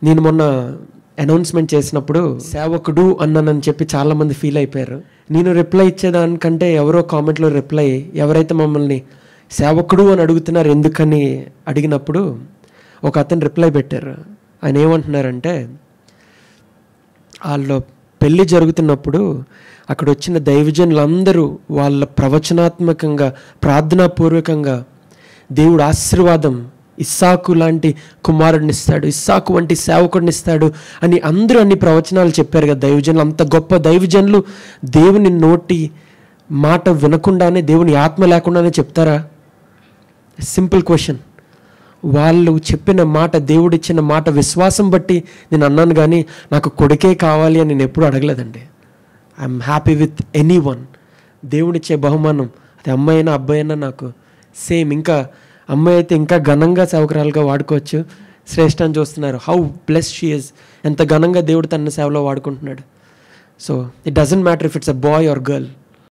నేను మొన్న అనౌన్స్మెంట్ చేసినప్పుడు సేవకుడు అన్నానని చెప్పి చాలామంది ఫీల్ అయిపోయారు. నేను రిప్లై ఇచ్చేదానికంటే ఎవరో కామెంట్లో రిప్లై ఎవరైతే మమ్మల్ని సేవకుడు అని అడుగుతున్నారు ఎందుకని అడిగినప్పుడు ఒక అతను రిప్లై పెట్టారు. ఆయన ఏమంటున్నారంటే, వాళ్ళు పెళ్ళి జరుగుతున్నప్పుడు అక్కడ వచ్చిన దైవజనులందరూ వాళ్ళ ప్రవచనాత్మకంగా ప్రార్థనాపూర్వకంగా దేవుడు ఆశీర్వాదం ఇస్సాకు లాంటి కుమారుడిని ఇస్తాడు, ఇస్సాకు వంటి సేవకుడిని ఇస్తాడు అని అందరూ అన్ని ప్రవచనాలు చెప్పారు కదా దైవజనులు. అంత గొప్ప దైవజనులు దేవుని నోటి మాట వినకుండానే, దేవుని ఆత్మ లేకుండానే చెప్తారా? Simple question. వాళ్ళు చెప్పిన మాట, దేవుడిచ్చిన మాట విశ్వాసం బట్టి నేను అన్నాను, కానీ నాకు కొడుకే కావాలి అని నేను ఎప్పుడూ అడగలేదండి. I'm happy with anyone. దేవుడిచ్చే బహుమానం అది అమ్మాయి అయినా అబ్బాయి అయినా నాకు సేమ్. ఇంకా అమ్మాయి అయితే ఇంకా ఘనంగా సేవకురాలుగా వాడుకోవచ్చు. శ్రేష్ఠ అని చూస్తున్నారు. How bless she is. ఎంత ఘనంగా దేవుడు తన సేవలో వాడుకుంటున్నాడు. So it doesn't matter if it's a boy or girl.